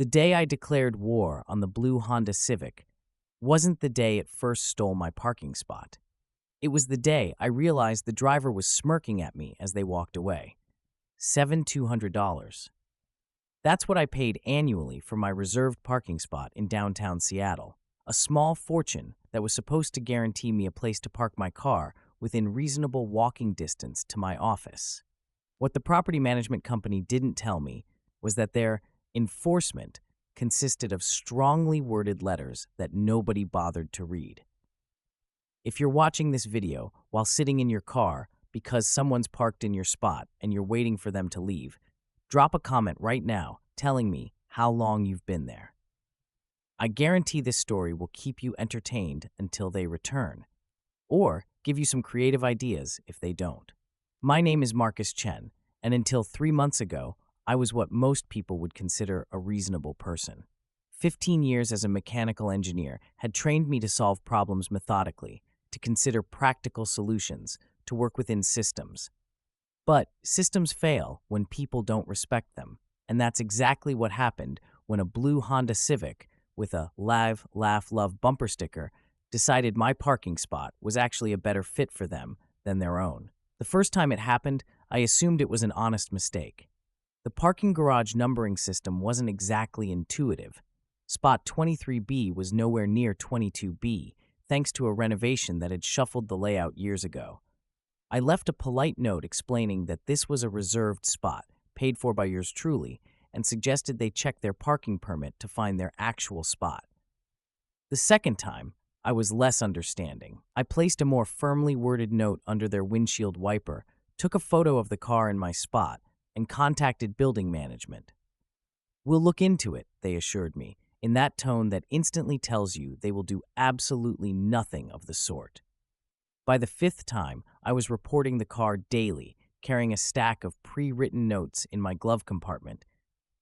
The day I declared war on the blue Honda Civic wasn't the day it first stole my parking spot. It was the day I realized the driver was smirking at me as they walked away. $7,200. That's what I paid annually for my reserved parking spot in downtown Seattle, a small fortune that was supposed to guarantee me a place to park my car within reasonable walking distance to my office. What the property management company didn't tell me was that their enforcement consisted of strongly worded letters that nobody bothered to read. If you're watching this video while sitting in your car because someone's parked in your spot and you're waiting for them to leave, drop a comment right now telling me how long you've been there. I guarantee this story will keep you entertained until they return, or give you some creative ideas if they don't. My name is Marcus Chen, and until 3 months ago, I was what most people would consider a reasonable person. 15 years as a mechanical engineer had trained me to solve problems methodically, to consider practical solutions, to work within systems. But systems fail when people don't respect them, and that's exactly what happened when a blue Honda Civic with a Live, Laugh, Love bumper sticker decided my parking spot was actually a better fit for them than their own. The first time it happened, I assumed it was an honest mistake. The parking garage numbering system wasn't exactly intuitive. Spot 23B was nowhere near 22B, thanks to a renovation that had shuffled the layout years ago. I left a polite note explaining that this was a reserved spot, paid for by yours truly, and suggested they check their parking permit to find their actual spot. The second time, I was less understanding. I placed a more firmly worded note under their windshield wiper, took a photo of the car in my spot, and contacted building management. "We'll look into it," they assured me, in that tone that instantly tells you they will do absolutely nothing of the sort. By the fifth time, I was reporting the car daily, carrying a stack of pre-written notes in my glove compartment,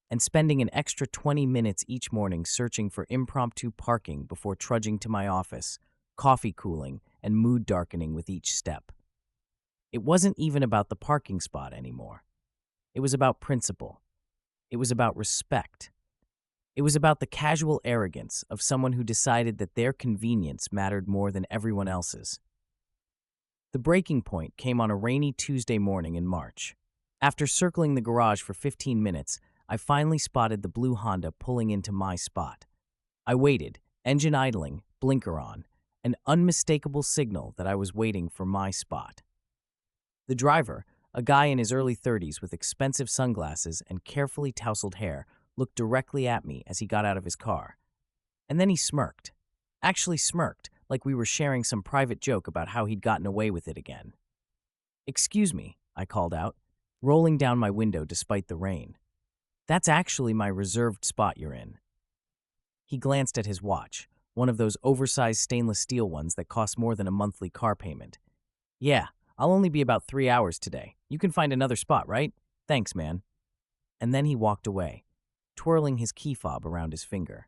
and spending an extra 20 minutes each morning searching for impromptu parking before trudging to my office, coffee cooling and mood darkening with each step. It wasn't even about the parking spot anymore. It was about principle. It was about respect. It was about the casual arrogance of someone who decided that their convenience mattered more than everyone else's. The breaking point came on a rainy Tuesday morning in March. After circling the garage for 15 minutes, I finally spotted the blue Honda pulling into my spot. I waited, engine idling, blinker on, an unmistakable signal that I was waiting for my spot. The driver, a guy in his early 30s with expensive sunglasses and carefully tousled hair, looked directly at me as he got out of his car. And then he smirked. Actually smirked, like we were sharing some private joke about how he'd gotten away with it again. "Excuse me," I called out, rolling down my window despite the rain. "That's actually my reserved spot you're in." He glanced at his watch, one of those oversized stainless steel ones that cost more than a monthly car payment. "Yeah, I'll only be about 3 hours today. You can find another spot, right? Thanks, man." And then he walked away, twirling his key fob around his finger.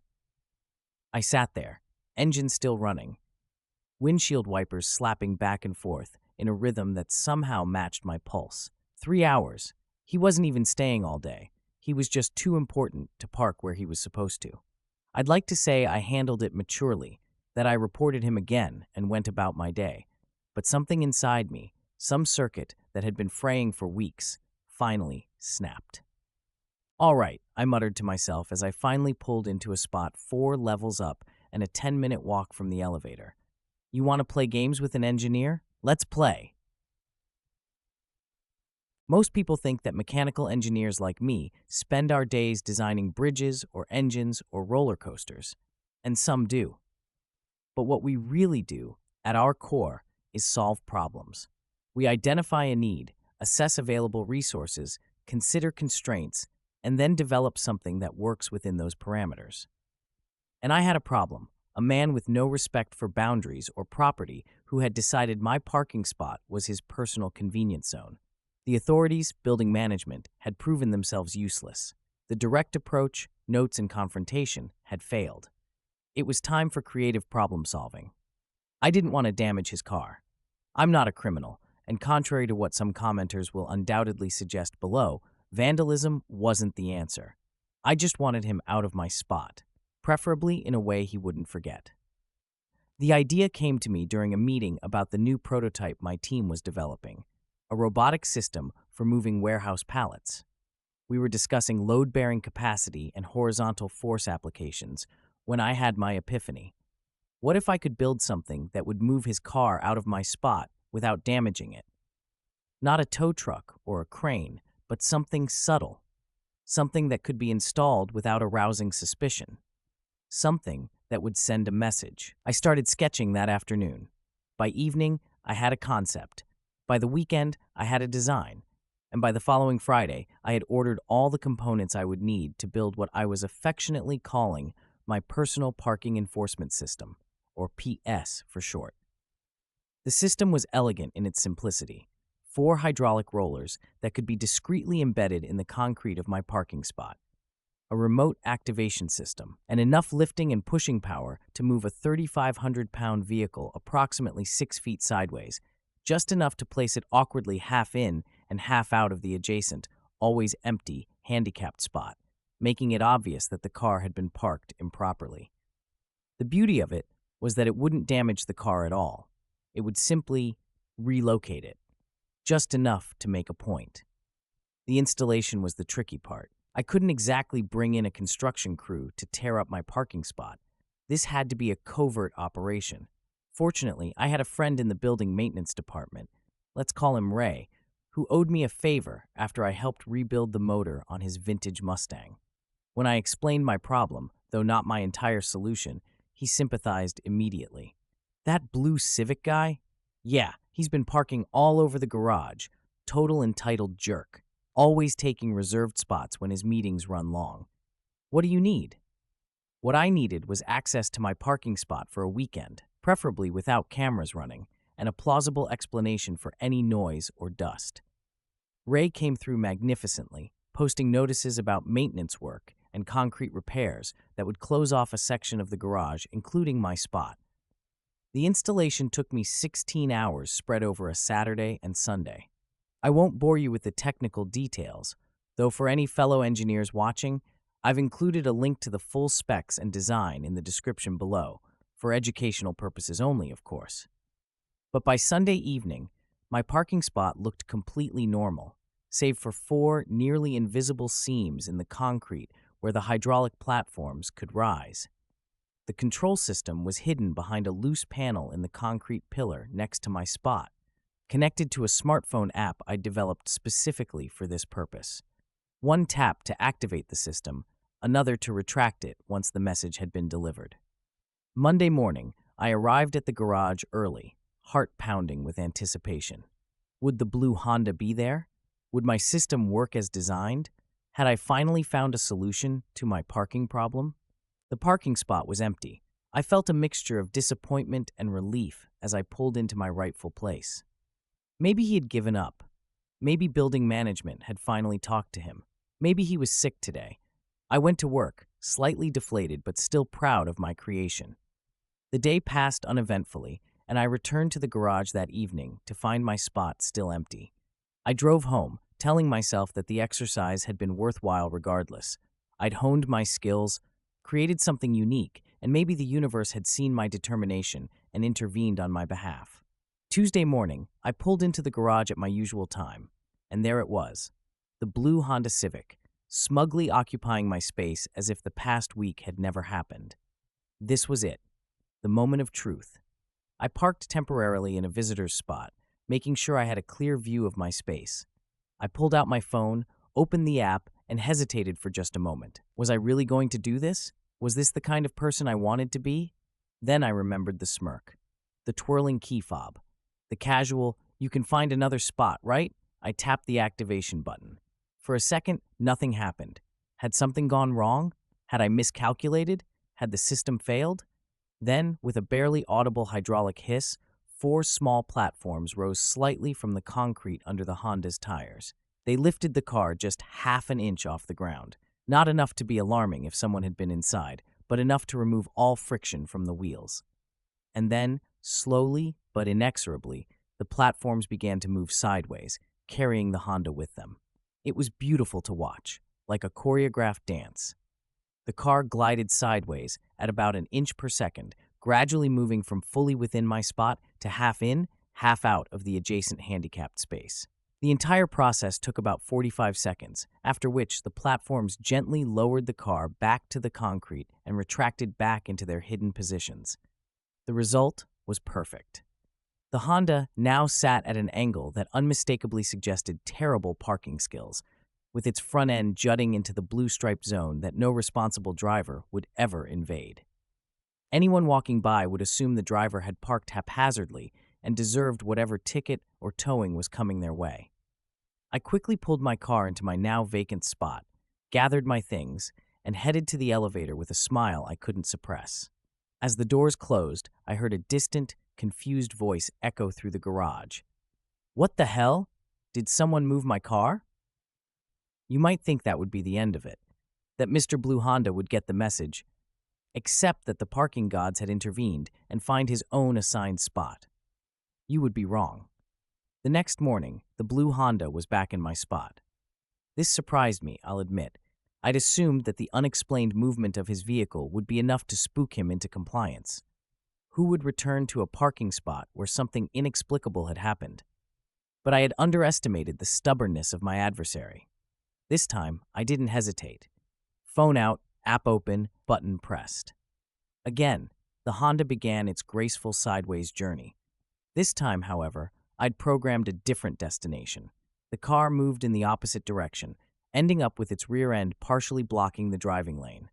I sat there, engine still running, windshield wipers slapping back and forth in a rhythm that somehow matched my pulse. 3 hours. He wasn't even staying all day. He was just too important to park where he was supposed to. I'd like to say I handled it maturely, that I reported him again and went about my day. But something inside me, some circuit that had been fraying for weeks, finally snapped. "All right," I muttered to myself as I finally pulled into a spot 4 levels up and a 10-minute walk from the elevator. "You want to play games with an engineer? Let's play." Most people think that mechanical engineers like me spend our days designing bridges or engines or roller coasters, and some do. But what we really do, at our core, is solve problems. We identify a need, assess available resources, consider constraints, and then develop something that works within those parameters. And I had a problem, a man with no respect for boundaries or property who had decided my parking spot was his personal convenience zone. The authorities, building management, had proven themselves useless. The direct approach, notes, and confrontation had failed. It was time for creative problem solving. I didn't want to damage his car. I'm not a criminal, and contrary to what some commenters will undoubtedly suggest below, vandalism wasn't the answer. I just wanted him out of my spot, preferably in a way he wouldn't forget. The idea came to me during a meeting about the new prototype my team was developing, a robotic system for moving warehouse pallets. We were discussing load-bearing capacity and horizontal force applications when I had my epiphany. What if I could build something that would move his car out of my spot without damaging it? Not a tow truck or a crane, but something subtle, something that could be installed without arousing suspicion, something that would send a message. I started sketching that afternoon. By evening, I had a concept. By the weekend, I had a design. And by the following Friday, I had ordered all the components I would need to build what I was affectionately calling my personal parking enforcement system, or PS for short. The system was elegant in its simplicity. 4 hydraulic rollers that could be discreetly embedded in the concrete of my parking spot, a remote activation system, and enough lifting and pushing power to move a 3,500-pound vehicle approximately 6 feet sideways, just enough to place it awkwardly half in and half out of the adjacent, always empty, handicapped spot, making it obvious that the car had been parked improperly. The beauty of it was that it wouldn't damage the car at all. It would simply relocate it, just enough to make a point. The installation was the tricky part. I couldn't exactly bring in a construction crew to tear up my parking spot. This had to be a covert operation. Fortunately, I had a friend in the building maintenance department, let's call him Ray, who owed me a favor after I helped rebuild the motor on his vintage Mustang. When I explained my problem, though not my entire solution, he sympathized immediately. That blue Civic guy? Yeah, he's been parking all over the garage. Total entitled jerk. Always taking reserved spots when his meetings run long. What do you need? What I needed was access to my parking spot for a weekend, preferably without cameras running, and a plausible explanation for any noise or dust. Ray came through magnificently, posting notices about maintenance work and concrete repairs that would close off a section of the garage, including my spot. The installation took me 16 hours spread over a Saturday and Sunday. I won't bore you with the technical details, though for any fellow engineers watching, I've included a link to the full specs and design in the description below, for educational purposes only, of course. But by Sunday evening, my parking spot looked completely normal, save for 4 nearly invisible seams in the concrete where the hydraulic platforms could rise. The control system was hidden behind a loose panel in the concrete pillar next to my spot, connected to a smartphone app I developed specifically for this purpose. One tap to activate the system, another to retract it once the message had been delivered. Monday morning, I arrived at the garage early, heart pounding with anticipation. Would the blue Honda be there? Would my system work as designed? Had I finally found a solution to my parking problem? The parking spot was empty. I felt a mixture of disappointment and relief as I pulled into my rightful place. Maybe he had given up. Maybe building management had finally talked to him. Maybe he was sick today. I went to work, slightly deflated but still proud of my creation. The day passed uneventfully, and I returned to the garage that evening to find my spot still empty. I drove home, telling myself that the exercise had been worthwhile regardless. I'd honed my skills, created something unique, and maybe the universe had seen my determination and intervened on my behalf. Tuesday morning, I pulled into the garage at my usual time, and there it was, the blue Honda Civic, smugly occupying my space as if the past week had never happened. This was it, the moment of truth. I parked temporarily in a visitor's spot, making sure I had a clear view of my space. I pulled out my phone, opened the app, and hesitated for just a moment. Was I really going to do this? Was this the kind of person I wanted to be? Then I remembered the smirk, the twirling key fob, the casual, "you can find another spot, right?" I tapped the activation button. For a second, nothing happened. Had something gone wrong? Had I miscalculated? Had the system failed? Then, with a barely audible hydraulic hiss, 4 small platforms rose slightly from the concrete under the Honda's tires. They lifted the car just half an inch off the ground. Not enough to be alarming if someone had been inside, but enough to remove all friction from the wheels. And then, slowly but inexorably, the platforms began to move sideways, carrying the Honda with them. It was beautiful to watch, like a choreographed dance. The car glided sideways at about an inch per second, gradually moving from fully within my spot to half in, half out of the adjacent handicapped space. The entire process took about 45 seconds, after which the platforms gently lowered the car back to the concrete and retracted back into their hidden positions. The result was perfect. The Honda now sat at an angle that unmistakably suggested terrible parking skills, with its front end jutting into the blue-striped zone that no responsible driver would ever invade. Anyone walking by would assume the driver had parked haphazardly and deserved whatever ticket or towing was coming their way. I quickly pulled my car into my now vacant spot, gathered my things, and headed to the elevator with a smile I couldn't suppress. As the doors closed, I heard a distant, confused voice echo through the garage. "What the hell? Did someone move my car?" You might think that would be the end of it, that Mr. Blue Honda would get the message, except that the parking gods had intervened and find his own assigned spot. You would be wrong. The next morning, the Blue Honda was back in my spot. This surprised me, I'll admit. I'd assumed that the unexplained movement of his vehicle would be enough to spook him into compliance. Who would return to a parking spot where something inexplicable had happened? But I had underestimated the stubbornness of my adversary. This time, I didn't hesitate. Phone out, app open, button pressed. Again, the Honda began its graceful sideways journey. This time, however, I'd programmed a different destination. The car moved in the opposite direction, ending up with its rear end partially blocking the driving lane.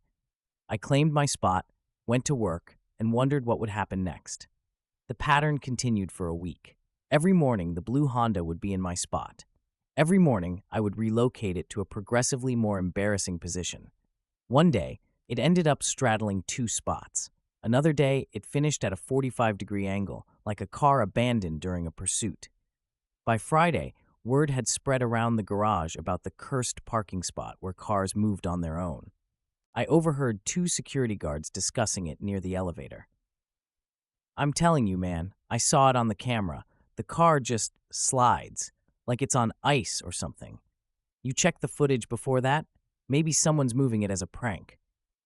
I claimed my spot, went to work, and wondered what would happen next. The pattern continued for a week. Every morning, the Blue Honda would be in my spot. Every morning, I would relocate it to a progressively more embarrassing position. One day, it ended up straddling 2 spots. Another day, it finished at a 45-degree angle, like a car abandoned during a pursuit. By Friday, word had spread around the garage about the cursed parking spot where cars moved on their own. I overheard 2 security guards discussing it near the elevator. "I'm telling you, man, I saw it on the camera. The car just slides, like it's on ice or something. You checked the footage before that? Maybe someone's moving it as a prank.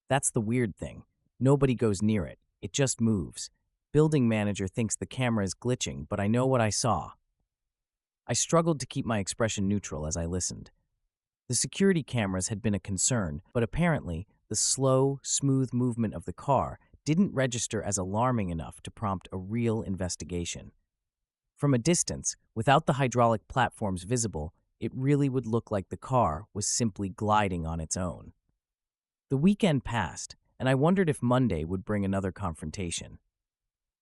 That's the weird thing. Nobody goes near it. It just moves. Building manager thinks the camera is glitching, but I know what I saw." I struggled to keep my expression neutral as I listened. The security cameras had been a concern, but apparently the slow, smooth movement of the car didn't register as alarming enough to prompt a real investigation. From a distance, without the hydraulic platforms visible, it really would look like the car was simply gliding on its own. The weekend passed, and I wondered if Monday would bring another confrontation.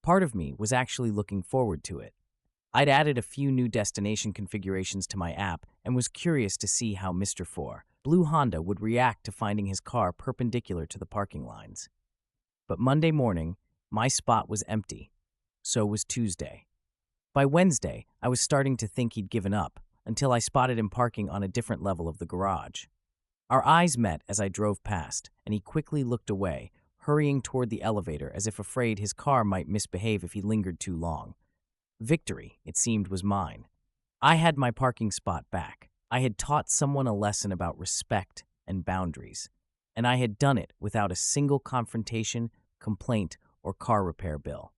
Part of me was actually looking forward to it. I'd added a few new destination configurations to my app and was curious to see how Mr. Blue Honda would react to finding his car perpendicular to the parking lines. But Monday morning, my spot was empty. So was Tuesday. By Wednesday, I was starting to think he'd given up, until I spotted him parking on a different level of the garage. Our eyes met as I drove past, and he quickly looked away, hurrying toward the elevator as if afraid his car might misbehave if he lingered too long. Victory, it seemed, was mine. I had my parking spot back. I had taught someone a lesson about respect and boundaries, and I had done it without a single confrontation, complaint, or car repair bill.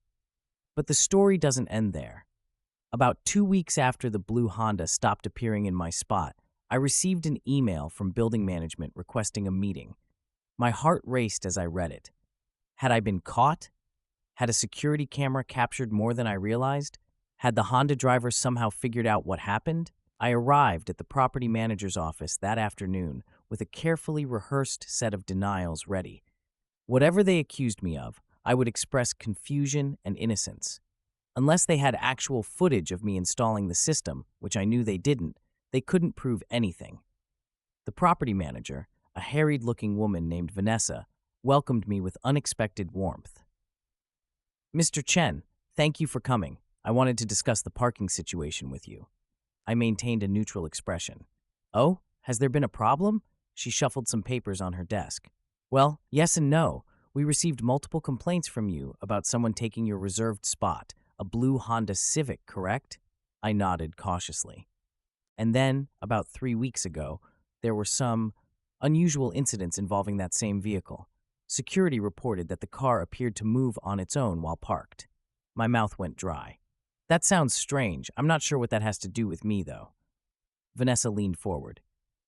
But the story doesn't end there. About 2 weeks after the Blue Honda stopped appearing in my spot, I received an email from building management requesting a meeting. My heart raced as I read it. Had I been caught? Had a security camera captured more than I realized? Had the Honda driver somehow figured out what happened? I arrived at the property manager's office that afternoon with a carefully rehearsed set of denials ready. Whatever they accused me of, I would express confusion and innocence. Unless they had actual footage of me installing the system, which I knew they didn't, they couldn't prove anything. The property manager, a harried-looking woman named Vanessa, welcomed me with unexpected warmth. "Mr. Chen, thank you for coming. I wanted to discuss the parking situation with you." I maintained a neutral expression. "Oh, has there been a problem?" She shuffled some papers on her desk. "Well, yes and no. We received multiple complaints from you about someone taking your reserved spot, a blue Honda Civic, correct?" I nodded cautiously. "And then, about 3 weeks ago, there were some unusual incidents involving that same vehicle. Security reported that the car appeared to move on its own while parked. My mouth went dry. That sounds strange. I'm not sure what that has to do with me, though. Vanessa leaned forward.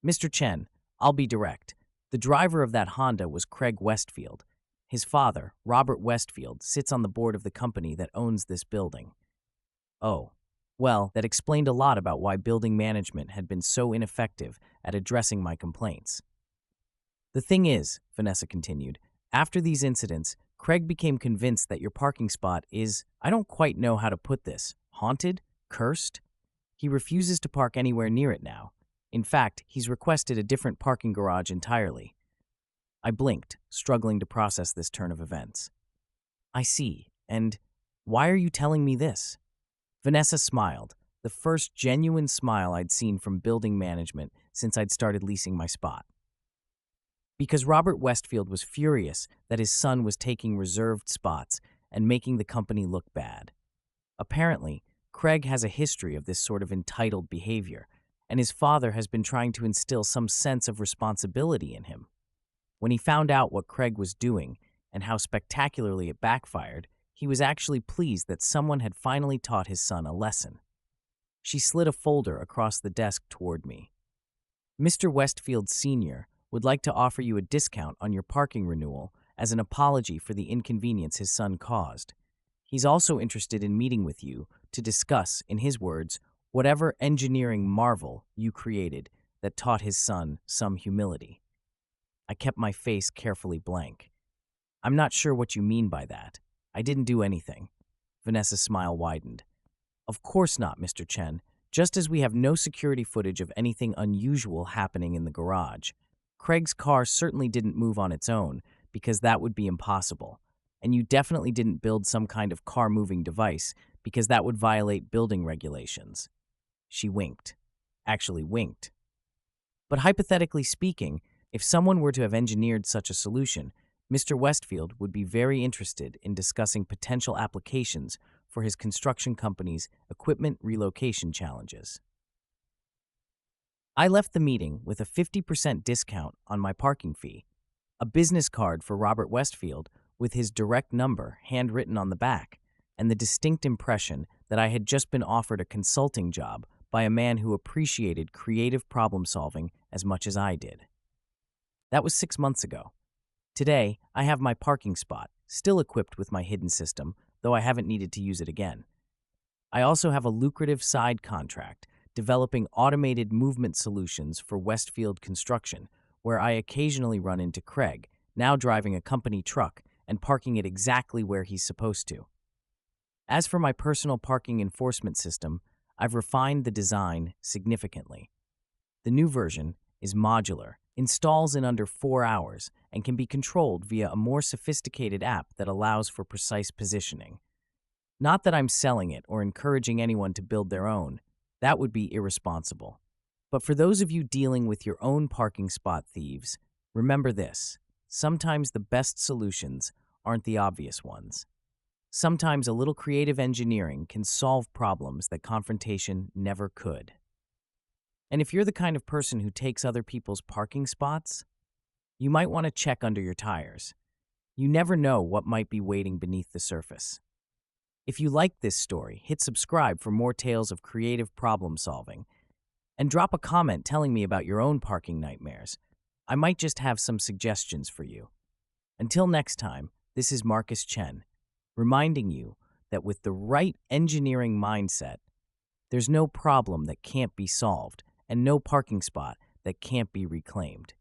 Mr. Chen, I'll be direct. The driver of that Honda was Craig Westfield. His father, Robert Westfield, sits on the board of the company that owns this building. Oh. Well, that explained a lot about why building management had been so ineffective at addressing my complaints. The thing is, Vanessa continued, after these incidents, Craig became convinced that your parking spot is, I don't quite know how to put this, haunted? Cursed? He refuses to park anywhere near it now. In fact, he's requested a different parking garage entirely. I blinked, struggling to process this turn of events. I see. And why are you telling me this? Vanessa smiled, the first genuine smile I'd seen from building management since I'd started leasing my spot. Because Robert Westfield was furious that his son was taking reserved spots and making the company look bad. Apparently, Craig has a history of this sort of entitled behavior, and his father has been trying to instill some sense of responsibility in him. When he found out what Craig was doing and how spectacularly it backfired, he was actually pleased that someone had finally taught his son a lesson. She slid a folder across the desk toward me. Mr. Westfield Sr. would like to offer you a discount on your parking renewal as an apology for the inconvenience his son caused. He's also interested in meeting with you to discuss, in his words, whatever engineering marvel you created that taught his son some humility. I kept my face carefully blank. I'm not sure what you mean by that. I didn't do anything. Vanessa's smile widened. Of course not, Mr. Chen. Just as we have no security footage of anything unusual happening in the garage. Craig's car certainly didn't move on its own, because that would be impossible. And you definitely didn't build some kind of car-moving device, because that would violate building regulations. She winked. Actually winked. But hypothetically speaking, if someone were to have engineered such a solution, Mr. Westfield would be very interested in discussing potential applications for his construction company's equipment relocation challenges. I left the meeting with a 50% discount on my parking fee, a business card for Robert Westfield with his direct number handwritten on the back, and the distinct impression that I had just been offered a consulting job by a man who appreciated creative problem-solving as much as I did. That was 6 months ago. Today, I have my parking spot, still equipped with my hidden system, though I haven't needed to use it again. I also have a lucrative side contract developing automated movement solutions for Westfield Construction, where I occasionally run into Craig, now driving a company truck and parking it exactly where he's supposed to. As for my personal parking enforcement system, I've refined the design significantly. The new version is modular, installs in under 4 hours, and can be controlled via a more sophisticated app that allows for precise positioning. Not that I'm selling it or encouraging anyone to build their own. That would be irresponsible. But for those of you dealing with your own parking spot thieves, remember this. Sometimes the best solutions aren't the obvious ones. Sometimes a little creative engineering can solve problems that confrontation never could. And if you're the kind of person who takes other people's parking spots, you might want to check under your tires. You never know what might be waiting beneath the surface. If you like this story, hit subscribe for more tales of creative problem solving, and drop a comment telling me about your own parking nightmares. I might just have some suggestions for you. Until next time, this is Marcus Chen, reminding you that with the right engineering mindset, there's no problem that can't be solved and no parking spot that can't be reclaimed.